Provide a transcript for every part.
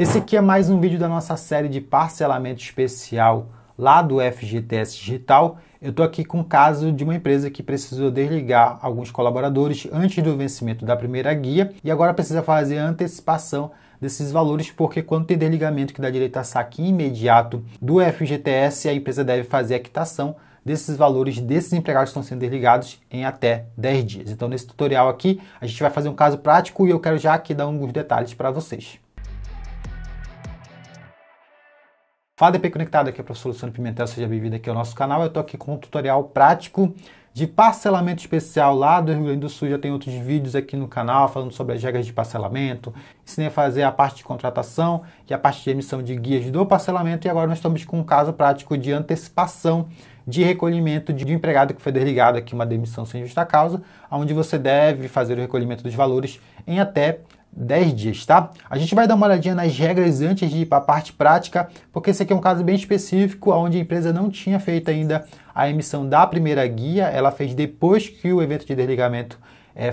Esse aqui é mais um vídeo da nossa série de parcelamento especial lá do FGTS Digital. Eu estou aqui com o caso de uma empresa que precisou desligar alguns colaboradores antes do vencimento da primeira guia e agora precisa fazer a antecipação desses valores, porque quando tem desligamento que dá direito a saque imediato do FGTS, a empresa deve fazer a quitação desses valores desses empregados que estão sendo desligados em até 10 dias. Então nesse tutorial aqui a gente vai fazer um caso prático e eu quero já aqui dar alguns detalhes para vocês. Fala DP Conectado, aqui é o professor Luciano Pimentel, seja bem-vindo aqui ao nosso canal. Eu estou aqui com um tutorial prático de parcelamento especial lá do Rio Grande do Sul. Já tem outros vídeos aqui no canal falando sobre as regras de parcelamento, ensinei a fazer a parte de contratação e a parte de emissão de guias do parcelamento, e agora nós estamos com um caso prático de antecipação de recolhimento de um empregado que foi desligado aqui, uma demissão sem justa causa, onde você deve fazer o recolhimento dos valores em até 10 dias, tá? A gente vai dar uma olhadinha nas regras antes de ir para a parte prática, porque esse aqui é um caso bem específico, onde a empresa não tinha feito ainda a emissão da primeira guia, ela fez depois que o evento de desligamento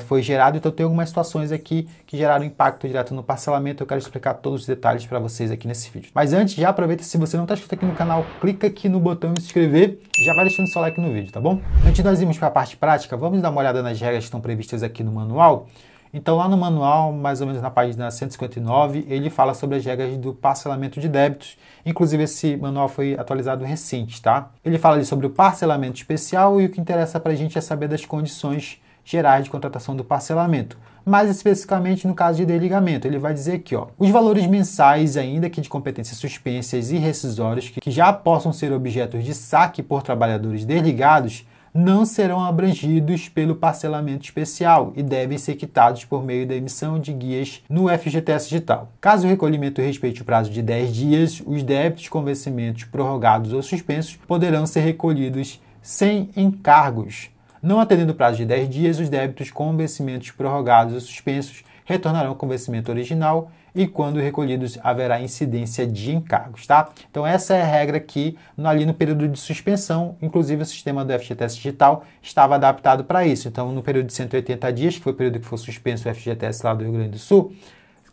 foi gerado, então tem algumas situações aqui que geraram impacto direto no parcelamento. Eu quero explicar todos os detalhes para vocês aqui nesse vídeo. Mas antes, já aproveita, se você não está inscrito aqui no canal, clica aqui no botão de se inscrever e já vai deixando seu like no vídeo, tá bom? Antes de nós irmos para a parte prática, vamos dar uma olhada nas regras que estão previstas aqui no manual. Então lá no manual, mais ou menos na página 159, ele fala sobre as regras do parcelamento de débitos. Inclusive esse manual foi atualizado recente, tá? Ele fala ali sobre o parcelamento especial e o que interessa pra gente é saber das condições gerais de contratação do parcelamento. Mais especificamente no caso de desligamento, ele vai dizer aqui, ó, os valores mensais, ainda que de competências suspensas e rescisórios, que já possam ser objetos de saque por trabalhadores desligados, não serão abrangidos pelo parcelamento especial e devem ser quitados por meio da emissão de guias no FGTS Digital. Caso o recolhimento respeite o prazo de 10 dias, os débitos com vencimentos prorrogados ou suspensos poderão ser recolhidos sem encargos. Não atendendo o prazo de 10 dias, os débitos com vencimentos prorrogados ou suspensos retornarão com o vencimento original e, quando recolhidos, haverá incidência de encargos, tá? Então essa é a regra que ali no período de suspensão, inclusive o sistema do FGTS Digital estava adaptado para isso. Então no período de 180 dias, que foi o período que foi suspenso o FGTS lá do Rio Grande do Sul,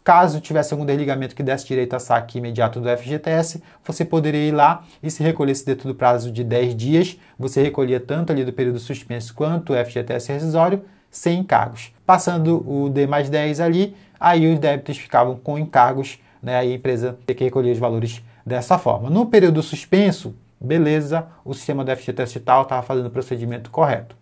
caso tivesse algum desligamento que desse direito a saque imediato do FGTS, você poderia ir lá e se recolhesse dentro do prazo de 10 dias, você recolhia tanto ali do período suspenso quanto o FGTS rescisório, sem encargos. Passando o D+10 ali, aí os débitos ficavam com encargos, né? Aí a empresa tem que recolher os valores dessa forma. No período suspenso, beleza, o sistema do FGTS Digital estava fazendo o procedimento correto.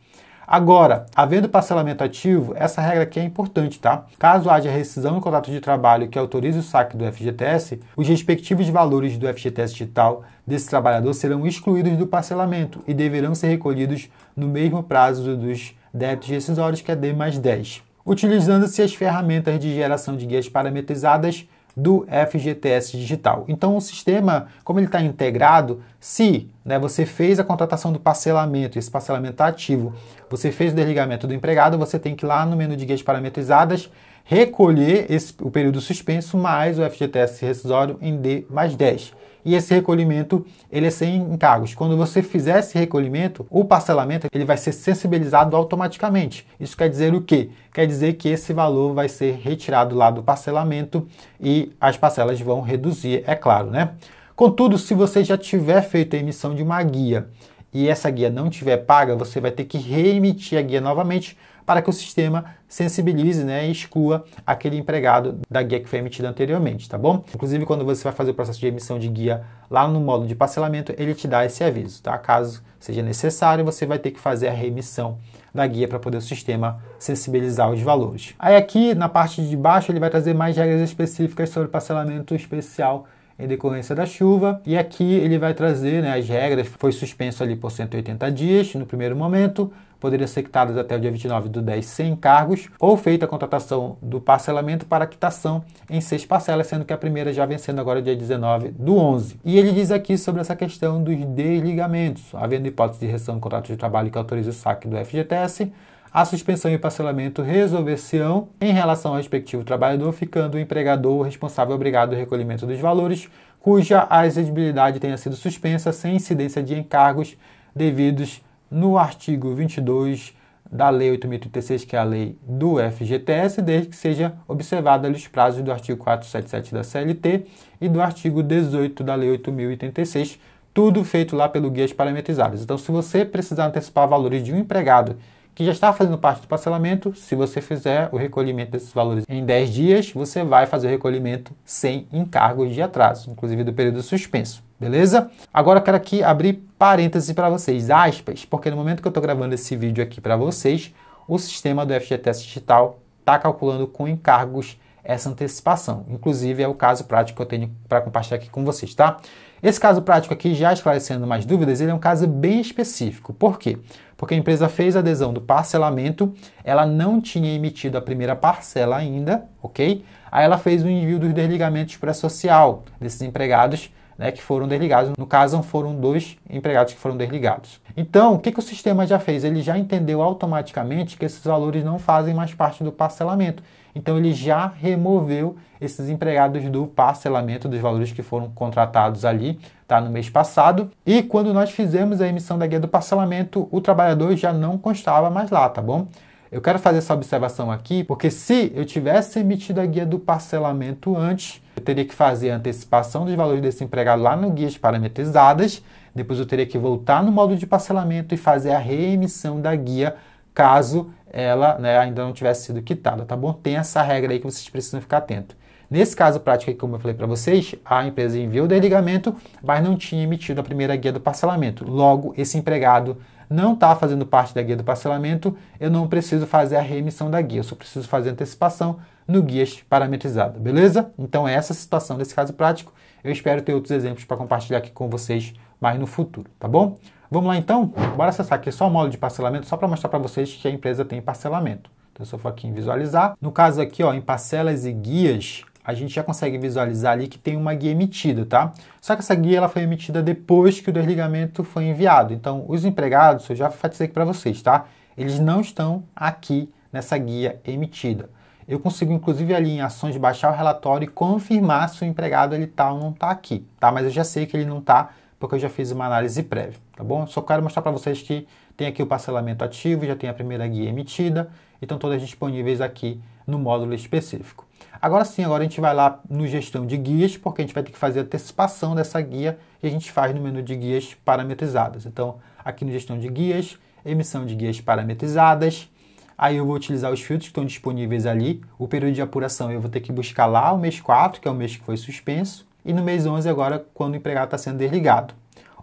Agora, havendo parcelamento ativo, essa regra aqui é importante, tá? Caso haja rescisão no contrato de trabalho que autorize o saque do FGTS, os respectivos valores do FGTS Digital desse trabalhador serão excluídos do parcelamento e deverão ser recolhidos no mesmo prazo dos débitos rescisórios, que é D+10, utilizando-se as ferramentas de geração de guias parametrizadas do FGTS Digital. Então o sistema, como ele está integrado, se você fez a contratação do parcelamento, esse parcelamento está ativo, você fez o desligamento do empregado, você tem que ir lá no menu de guias parametrizadas, recolher o período suspenso mais o FGTS rescisório em D+10. E esse recolhimento, ele é sem encargos. Quando você fizer esse recolhimento, o parcelamento ele vai ser sensibilizado automaticamente. Isso quer dizer o quê? Quer dizer que esse valor vai ser retirado lá do parcelamento e as parcelas vão reduzir, é claro, né? Contudo, se você já tiver feito a emissão de uma guia e essa guia não tiver paga, você vai ter que reemitir a guia novamente para que o sistema sensibilize, né, e exclua aquele empregado da guia que foi emitida anteriormente, tá bom? Inclusive, quando você vai fazer o processo de emissão de guia lá no módulo de parcelamento, ele te dá esse aviso, tá? Caso seja necessário, você vai ter que fazer a reemissão da guia para poder o sistema sensibilizar os valores. Aí aqui, na parte de baixo, ele vai trazer mais regras específicas sobre parcelamento especial em decorrência da chuva, e aqui ele vai trazer, né, as regras. Foi suspenso ali por 180 dias no primeiro momento, poderiam ser quitadas até o dia 29/10 sem encargos, ou feita a contratação do parcelamento para quitação em 6 parcelas, sendo que a primeira já vencendo agora dia 19/11. E ele diz aqui sobre essa questão dos desligamentos, havendo hipótese de rescisão do contrato de trabalho que autorize o saque do FGTS, a suspensão e o parcelamento resolver-se-ão em relação ao respectivo trabalhador, ficando o empregador ou responsável obrigado ao recolhimento dos valores, cuja a exigibilidade tenha sido suspensa sem incidência de encargos devidos no artigo 22 da Lei 8.036, que é a lei do FGTS, desde que seja observado ali os prazos do artigo 477 da CLT e do artigo 18 da Lei 8.086, tudo feito lá pelo Guias Parametrizadas. Então, se você precisar antecipar valores de um empregado que já está fazendo parte do parcelamento, se você fizer o recolhimento desses valores em 10 dias, você vai fazer o recolhimento sem encargos de atraso, inclusive do período suspenso, beleza? Agora eu quero aqui abrir parênteses para vocês, aspas, porque no momento que eu estou gravando esse vídeo aqui para vocês, o sistema do FGTS Digital está calculando com encargos essa antecipação. Inclusive é o caso prático que eu tenho para compartilhar aqui com vocês, tá? Esse caso prático aqui, já esclarecendo mais dúvidas, ele é um caso bem específico. Por quê? Porque a empresa fez a adesão do parcelamento, ela não tinha emitido a primeira parcela ainda, ok? Aí ela fez o envio dos desligamentos pré-social desses empregados, né, que foram desligados. No caso, foram 2 empregados que foram desligados. Então, o que o sistema já fez? Ele já entendeu automaticamente que esses valores não fazem mais parte do parcelamento. Então, ele já removeu esses empregados do parcelamento dos valores que foram contratados ali, tá, no mês passado. E quando nós fizemos a emissão da guia do parcelamento, o trabalhador já não constava mais lá, tá bom? Eu quero fazer essa observação aqui, porque se eu tivesse emitido a guia do parcelamento antes, eu teria que fazer a antecipação dos valores desse empregado lá no Guias Parametrizadas, depois eu teria que voltar no módulo de parcelamento e fazer a reemissão da guia, caso ela, né, ainda não tivesse sido quitada, tá bom? Tem essa regra aí que vocês precisam ficar atentos. Nesse caso prático aqui, como eu falei para vocês, a empresa enviou o desligamento, mas não tinha emitido a primeira guia do parcelamento. Logo, esse empregado não está fazendo parte da guia do parcelamento, eu não preciso fazer a reemissão da guia, eu só preciso fazer a antecipação no Guias Parametrizado, beleza? Então é essa a situação desse caso prático. Eu espero ter outros exemplos para compartilhar aqui com vocês mais no futuro, tá bom? Vamos lá então? Bora acessar aqui só o módulo de parcelamento, só para mostrar para vocês que a empresa tem parcelamento. Então, se eu for aqui em visualizar, no caso aqui, ó, em parcelas e guias, a gente já consegue visualizar ali que tem uma guia emitida, tá? Só que essa guia ela foi emitida depois que o desligamento foi enviado. Então, os empregados, eu já enfatizei aqui para vocês, tá? Eles não estão aqui nessa guia emitida. Eu consigo, inclusive, ali em ações, baixar o relatório e confirmar se o empregado ele tá ou não tá aqui, tá? Mas eu já sei que ele não tá, porque eu já fiz uma análise prévia, tá bom? Só quero mostrar para vocês que tem aqui o parcelamento ativo, já tem a primeira guia emitida, e estão todas disponíveis aqui no módulo específico. Agora sim, agora a gente vai lá no gestão de guias, porque a gente vai ter que fazer a antecipação dessa guia e a gente faz no menu de guias parametrizadas. Então, aqui no gestão de guias, emissão de guias parametrizadas, aí eu vou utilizar os filtros que estão disponíveis ali. O período de apuração eu vou ter que buscar lá o mês 4, que é o mês que foi suspenso, e no mês 11 agora, quando o empregado está sendo desligado.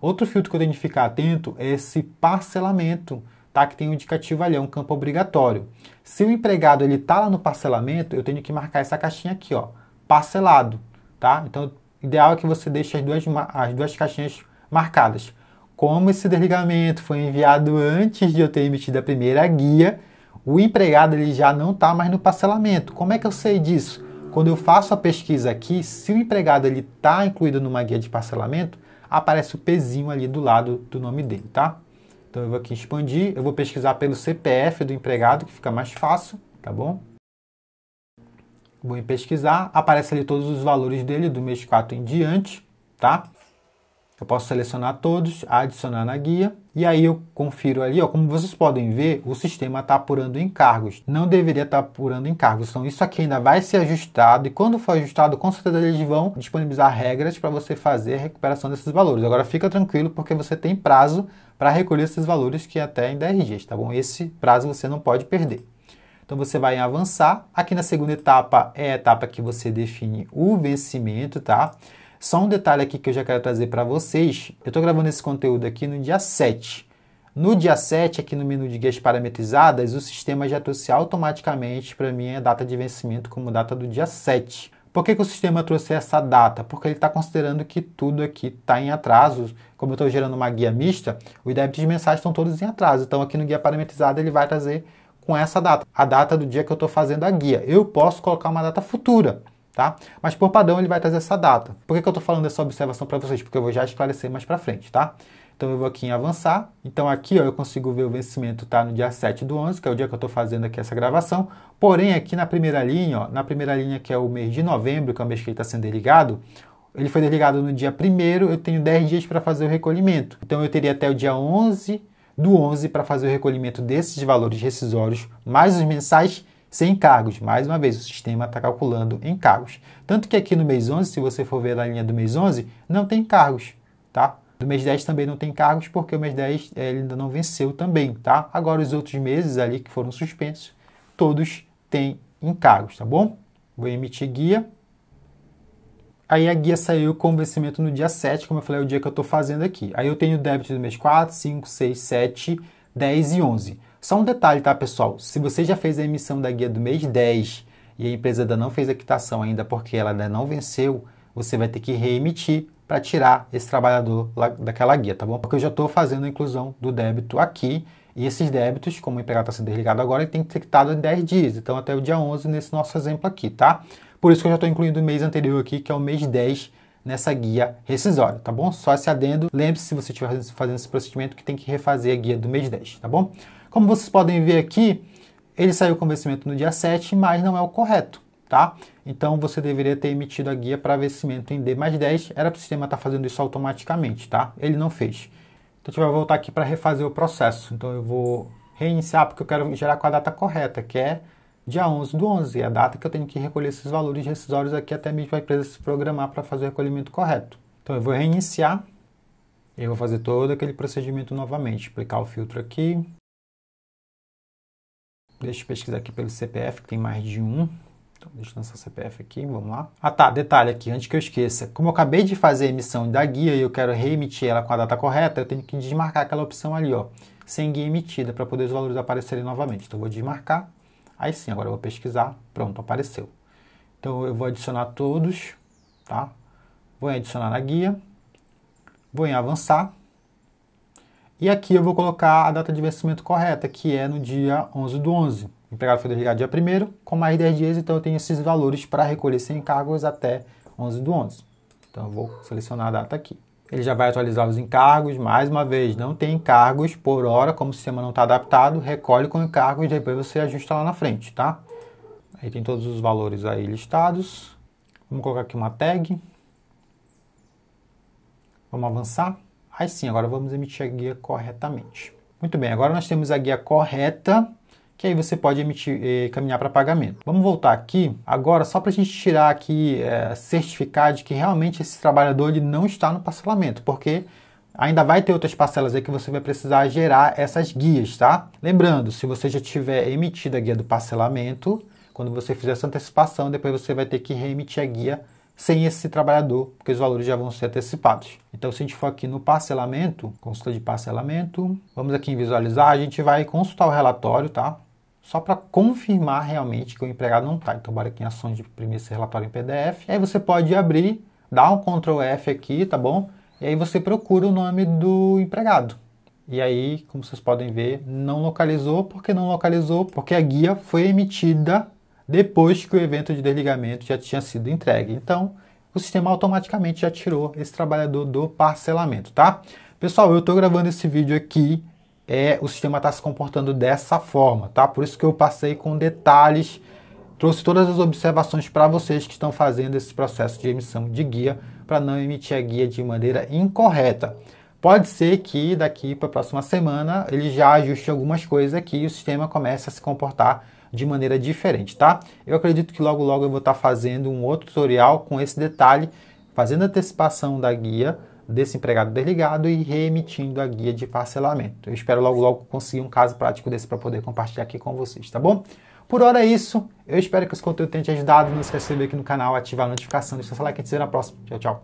Outro filtro que eu tenho que ficar atento é esse parcelamento, tá? Que tem um indicativo ali, é um campo obrigatório. Se o empregado ele tá lá no parcelamento, eu tenho que marcar essa caixinha aqui, ó, parcelado, tá? Então, o ideal é que você deixe as duas caixinhas marcadas. Como esse desligamento foi enviado antes de eu ter emitido a primeira guia, o empregado ele já não está mais no parcelamento. Como é que eu sei disso? Quando eu faço a pesquisa aqui, se o empregado ele está incluído numa guia de parcelamento, aparece o pezinho ali do lado do nome dele, tá? Então eu vou aqui expandir, eu vou pesquisar pelo CPF do empregado, que fica mais fácil, tá bom? Vou em pesquisar, aparece ali todos os valores dele do mês 4 em diante, tá? Eu posso selecionar todos, adicionar na guia, e aí eu confiro ali, ó, como vocês podem ver, o sistema está apurando encargos. Não deveria estar apurando encargos, então isso aqui ainda vai ser ajustado, e quando for ajustado, com certeza eles vão disponibilizar regras para você fazer a recuperação desses valores. Agora fica tranquilo, porque você tem prazo para recolher esses valores, que é até em 10 dias, tá bom? Esse prazo você não pode perder. Então você vai em avançar, aqui na segunda etapa é a etapa que você define o vencimento, tá? Só um detalhe aqui que eu já quero trazer para vocês. Eu estou gravando esse conteúdo aqui no dia 7. No dia 7, aqui no menu de guias parametrizadas, o sistema já trouxe automaticamente para mim a data de vencimento como data do dia 7. Por que o sistema trouxe essa data? Porque ele está considerando que tudo aqui está em atraso. Como eu estou gerando uma guia mista, os débitos mensais estão todos em atraso. Então aqui no guia parametrizado ele vai trazer com essa data, a data do dia que eu estou fazendo a guia. Eu posso colocar uma data futura, tá? Mas por padrão ele vai trazer essa data. Por que eu estou falando dessa observação para vocês? Porque eu vou já esclarecer mais para frente, tá? Então eu vou aqui em avançar. Então aqui ó, eu consigo ver o vencimento tá no dia 7/11, que é o dia que eu estou fazendo aqui essa gravação. Porém aqui na primeira linha, ó, na primeira linha que é o mês de novembro, que é o mês que ele está sendo desligado, ele foi desligado no dia 1º, eu tenho 10 dias para fazer o recolhimento. Então eu teria até o dia 11 do 11 para fazer o recolhimento desses valores rescisórios, mais os mensais sem encargos. Mais uma vez, o sistema está calculando encargos. Tanto que aqui no mês 11, se você for ver na linha do mês 11, não tem encargos, tá? Do mês 10 também não tem encargos, porque o mês 10 ele ainda não venceu também, tá? Agora os outros meses ali que foram suspensos, todos têm encargos, tá bom? Vou emitir guia. Aí a guia saiu com vencimento no dia 7, como eu falei, é o dia que eu estou fazendo aqui. Aí eu tenho débito do mês 4, 5, 6, 7, 10 e 11. Só um detalhe, tá, pessoal? Se você já fez a emissão da guia do mês 10 e a empresa ainda não fez a quitação ainda porque ela ainda não venceu, você vai ter que reemitir para tirar esse trabalhador daquela guia, tá bom? Porque eu já estou fazendo a inclusão do débito aqui e esses débitos, como o empregado está sendo desligado agora, ele tem que ser quitado em 10 dias. Então até o dia 11 nesse nosso exemplo aqui, tá? Por isso que eu já estou incluindo o mês anterior aqui, que é o mês 10, nessa guia rescisória, tá bom? Só esse adendo. Lembre-se, se você estiver fazendo esse procedimento, que tem que refazer a guia do mês 10, tá bom? Como vocês podem ver aqui, ele saiu com vencimento no dia 7, mas não é o correto, tá? Então você deveria ter emitido a guia para vencimento em D mais 10. Era para o sistema estar fazendo isso automaticamente, tá? Ele não fez. Então a gente vai voltar aqui para refazer o processo. Então eu vou reiniciar porque eu quero gerar com a data correta, que é dia 11 do 11, é a data que eu tenho que recolher esses valores rescisórios aqui, até mesmo para a empresa se programar para fazer o recolhimento correto. Então eu vou reiniciar, e eu vou fazer todo aquele procedimento novamente, aplicar o filtro aqui. Deixa eu pesquisar aqui pelo CPF, que tem mais de um. Então deixa eu lançar o CPF aqui, vamos lá. Ah tá, detalhe aqui, antes que eu esqueça, como eu acabei de fazer a emissão da guia e eu quero reemitir ela com a data correta, eu tenho que desmarcar aquela opção ali, ó, sem guia emitida, para poder os valores aparecerem novamente. Então eu vou desmarcar. Aí sim, agora eu vou pesquisar, pronto, apareceu. Então eu vou adicionar todos, tá? Vou em adicionar na guia, vou em avançar. E aqui eu vou colocar a data de vencimento correta, que é no dia 11 do 11. O empregado foi desligado dia 1º, com mais 10 dias, então eu tenho esses valores para recolher sem encargos até 11 do 11. Então eu vou selecionar a data aqui. Ele já vai atualizar os encargos, mais uma vez, não tem encargos por hora, como o sistema não está adaptado, recolhe com encargos e depois você ajusta lá na frente, tá? Aí tem todos os valores aí listados. Vamos colocar aqui uma tag. Vamos avançar. Aí sim, agora vamos emitir a guia corretamente. Muito bem, agora nós temos a guia correta, que aí você pode emitir, caminhar para pagamento. Vamos voltar aqui agora só para a gente tirar aqui, certificar de que realmente esse trabalhador ele não está no parcelamento, porque ainda vai ter outras parcelas aí que você vai precisar gerar essas guias, tá? Lembrando, se você já tiver emitido a guia do parcelamento, quando você fizer essa antecipação, depois você vai ter que reemitir a guia sem esse trabalhador, porque os valores já vão ser antecipados. Então, se a gente for aqui no parcelamento, consulta de parcelamento, vamos aqui em visualizar, a gente vai consultar o relatório, tá? Só para confirmar realmente que o empregado não está. Então, bora aqui em ações de imprimir esse relatório em PDF. E aí você pode abrir, dar um Ctrl F aqui, tá bom? E aí você procura o nome do empregado. E aí, como vocês podem ver, não localizou. Por que não localizou? Porque a guia foi emitida depois que o evento de desligamento já tinha sido entregue. Então, o sistema automaticamente já tirou esse trabalhador do parcelamento, tá? Pessoal, eu estou gravando esse vídeo aqui, o sistema está se comportando dessa forma, tá? Por isso que eu passei com detalhes, trouxe todas as observações para vocês que estão fazendo esse processo de emissão de guia, para não emitir a guia de maneira incorreta. Pode ser que daqui para a próxima semana ele já ajuste algumas coisas aqui e o sistema comece a se comportar de maneira diferente, tá? Eu acredito que logo logo eu vou estar fazendo um outro tutorial com esse detalhe, fazendo a antecipação da guia desse empregado desligado e reemitindo a guia de parcelamento. Eu espero logo logo conseguir um caso prático desse para poder compartilhar aqui com vocês, tá bom? Por hora é isso. Eu espero que esse conteúdo tenha te ajudado. Não esqueça de se inscrever aqui no canal, ativar a notificação, deixa seu like e te ver na próxima. Tchau, tchau.